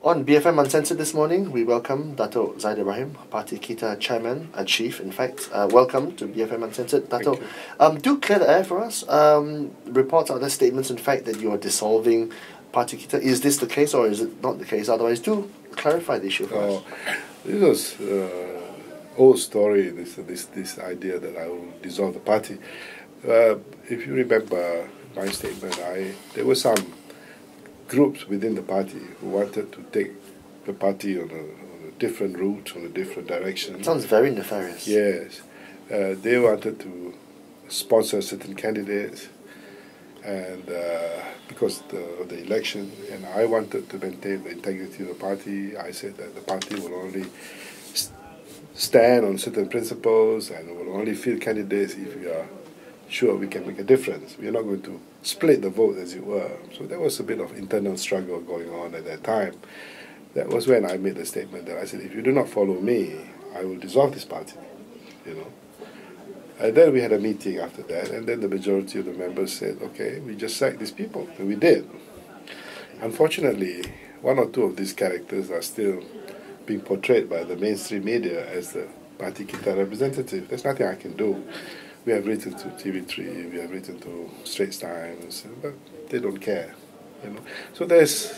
On BFM Uncensored this morning, we welcome Datuk Zaid Ibrahim, Parti KITA chairman, chief, in fact. Welcome to BFM Uncensored. Datuk, do clear the air for us. Reports are there statements, in fact, that you are dissolving Parti KITA. Is this the case or is it not the case? Otherwise, do clarify the issue for us. This was old story, this idea that I will dissolve the party. If you remember my statement, there were some groups within the party who wanted to take the party on a different route, on a different direction. It sounds very nefarious. Yes. They wanted to sponsor certain candidates and because of the election, and I wanted to maintain the integrity of the party. I said that the party will only stand on certain principles and will only field candidates if we are sure we can make a difference. We are not going to split the vote, as it were. So there was a bit of internal struggle going on at that time. That was when I made the statement that I said, if you do not follow me, I will dissolve this party, And then we had a meeting after that, and then the majority of the members said, okay, we just sack these people, and we did. Unfortunately, one or two of these characters are still being portrayed by the mainstream media as the Parti KITA representative. There's nothing I can do. We have written to TV3, we have written to Straits Times, but they don't care, So there's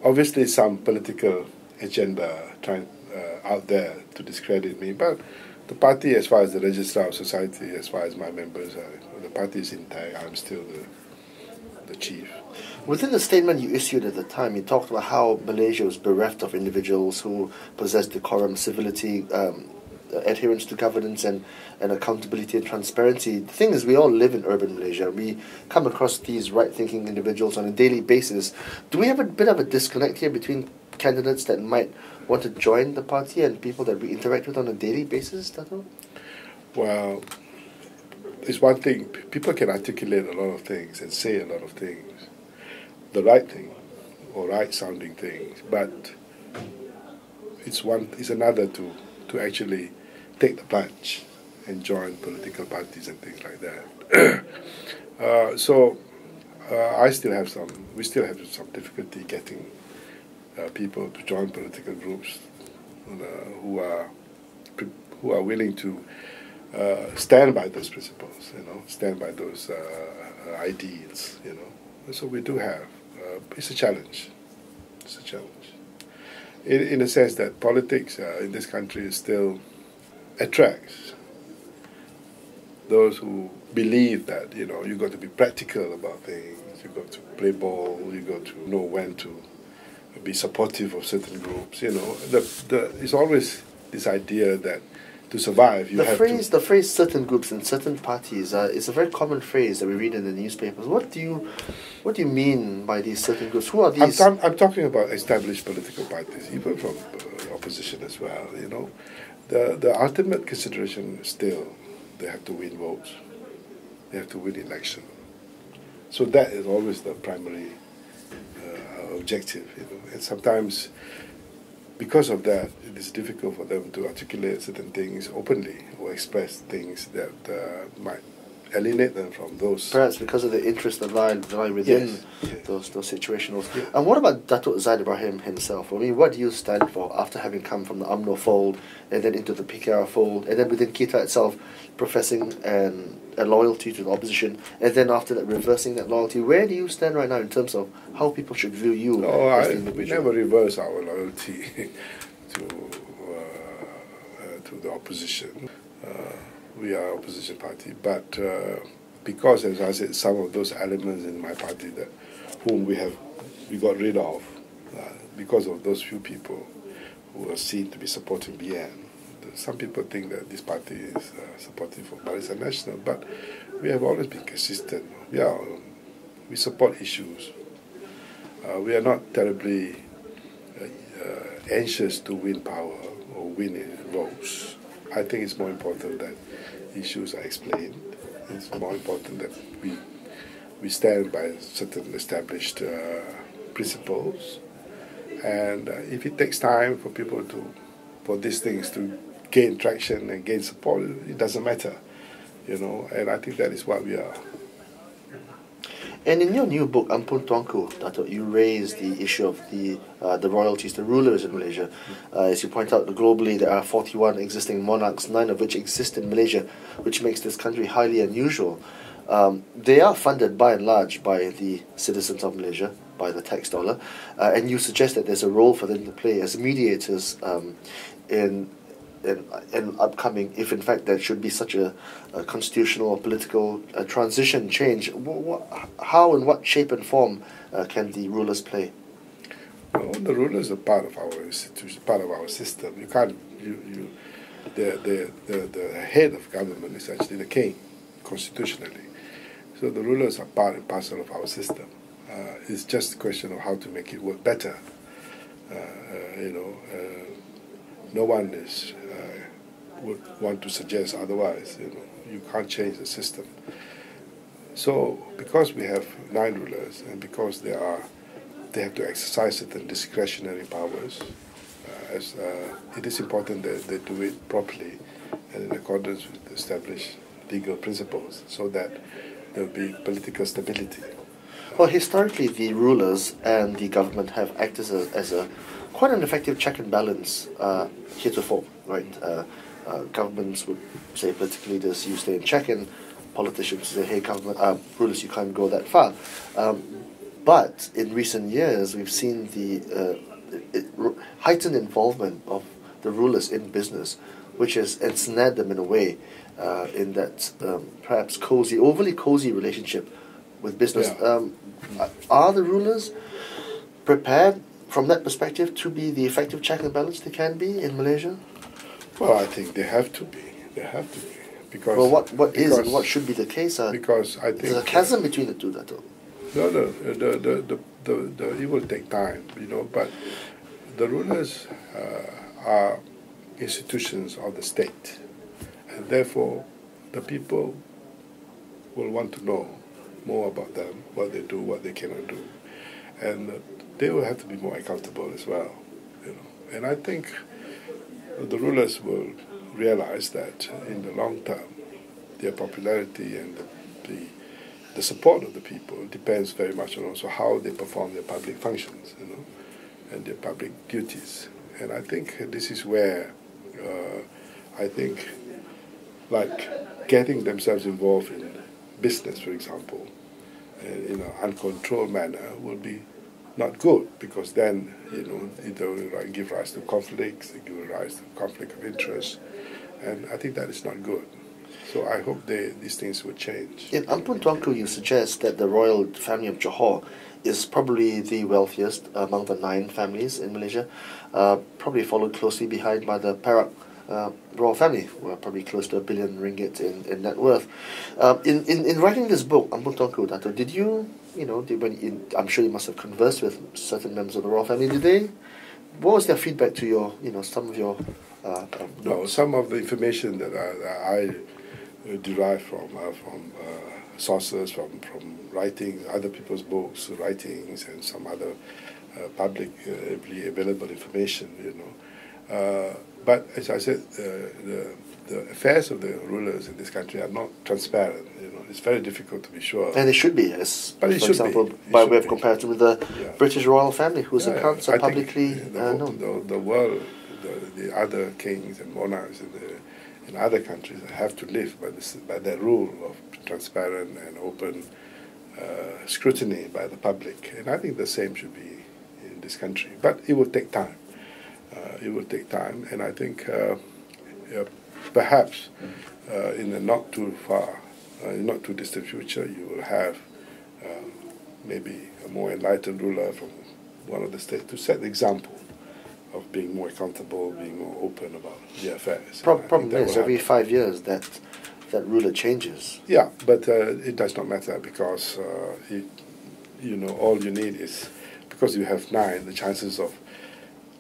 obviously some political agenda trying out there to discredit me, but the party, as far as the registrar of society, as far as my members are, the party is intact. I'm still the chief. Within the statement you issued at the time, you talked about how Malaysia was bereft of individuals who possess decorum, civility, adherence to governance and accountability and transparency. The thing is, we all live in urban Malaysia. We come across these right-thinking individuals on a daily basis. Do we have a bit of a disconnect here between candidates that might want to join the party and people that we interact with on a daily basis, Dato? Well, it's one thing. People can articulate a lot of things and say a lot of things, the right thing or right-sounding things, but it's another to actually take the plunge and join political parties and things like that. We still have some difficulty getting people to join political groups who are willing to stand by those principles, stand by those ideals, So we do have. It's a challenge. It's a challenge. In the sense that politics in this country still attracts those who believe that you've got to be practical about things, you've got to play ball, you've got to know when to be supportive of certain groups. It's always this idea that to survive you have to. The phrase "certain groups" and "certain parties" is a very common phrase that we read in the newspapers. What do you mean by these certain groups? Who are these? I'm talking about established political parties, even from opposition as well. The ultimate consideration is still they have to win votes, they have to win election. So that is always the primary objective. And sometimes, because of that, it is difficult for them to articulate certain things openly or express things that might alienate them from those. Perhaps because of the interests that lie within those situations. Yeah. And what about Datuk Zaid Ibrahim himself? I mean, what do you stand for after having come from the UMNO fold and then into the PKR fold and then within KITA itself professing a loyalty to the opposition and then after that reversing that loyalty? Where do you stand right now in terms of how people should view you as the individual? We never reverse our loyalty to the opposition. We are opposition party, but because, as I said, some of those elements in my party that whom we got rid of, because of those few people who are seen to be supporting BN. Some people think that this party is supportive of Malaysia National, but we have always been consistent. We support issues. We are not terribly anxious to win power or win votes. I think it's more important that issues are explained. It's more important that we stand by certain established principles. And if it takes time for people for these things to gain traction and gain support, it doesn't matter, And I think that is what we are. And in your new book, Ampun Tuanku, Datuk, you raise the issue of the royalties, the rulers in Malaysia. As you point out, globally there are 41 existing monarchs, 9 of which exist in Malaysia, which makes this country highly unusual. They are funded by and large by the citizens of Malaysia, by the tax dollar, and you suggest that there's a role for them to play as mediators in upcoming, if in fact there should be such a constitutional or political transition change. How and what shape and form can the rulers play? Well, the rulers are part of our institution, part of our system. You can't, the head of government is actually the king, constitutionally. So the rulers are part and parcel of our system. It's just a question of how to make it work better. No one would want to suggest otherwise. You can't change the system. So because we have 9 rulers, and because they have to exercise certain discretionary powers, it is important that they do it properly and in accordance with established legal principles, so that there will be political stability. Well, historically, the rulers and the government have acted as a quite an effective check and balance heretofore, right? Governments would say political leaders, you stay in check, and politicians say, hey, rulers, you can't go that far. But in recent years, we've seen the heightened involvement of the rulers in business, which has ensnared them in a way, in that perhaps overly cozy relationship with business. Yeah. Are the rulers prepared from that perspective to be the effective check and balance they can be in Malaysia? Well, I think they have to be. They have to be. Because, well, what is and what should be the case? Because I think there's a chasm between the two, Dato'. No, it will take time, but the rulers are institutions of the state, and therefore the people will want to know more about them, what they do, what they cannot do, and they will have to be more accountable as well, And I think the rulers will realize that in the long term, their popularity and the support of the people depends very much on also how they perform their public functions, and their public duties. And I think this is where like getting themselves involved in business, for example, in an uncontrolled manner will be not good, because then it will give rise to conflicts, it give rise to conflict of interest, and I think that is not good. So I hope these things will change. In Ampun Tuanku, you suggest that the royal family of Johor is probably the wealthiest among the 9 families in Malaysia, probably followed closely behind by the Perak royal family, who are probably close to R1 billion in net worth. In writing this book, Ampun Tuanku, Dato', did you, I'm sure you must have conversed with certain members of the royal family. What was their feedback to your, some of your... No, some of the information that I derive from sources, from writing, other people's books, writings, and some other publicly available information, But as I said, the affairs of the rulers in this country are not transparent. It's very difficult to be sure. And it should be, for example, by way of comparison with the British royal family, whose accounts are publicly known. The world, the other kings and monarchs in other countries have to live by that rule of transparent and open scrutiny by the public. And I think the same should be in this country. But it will take time. And I think perhaps in the not too distant future, you will have maybe a more enlightened ruler from one of the states to set the example of being more accountable, being more open about the affairs. Problem is, every 5 years that ruler changes. Yeah, but it does not matter, because all you need is, because you have 9, the chances of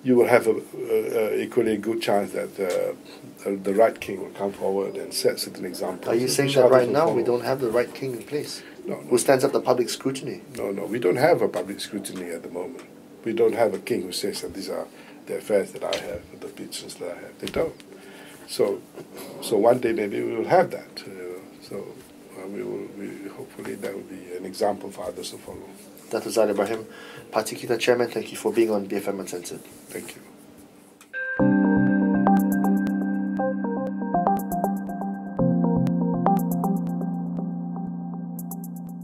you will have a equally good chance that the right king will come forward and set certain examples. Are you saying that right now we don't have the right king in place? No. Who stands up to public scrutiny? No, we don't have a public scrutiny at the moment. We don't have a king who says that these are the affairs that I have, the petitions that I have. They don't. So one day maybe we will have that. hopefully that will be an example for others to follow. Datuk Zaid Ibrahim, Parti KITA Chairman, thank you for being on BFM Uncensored. Thank you.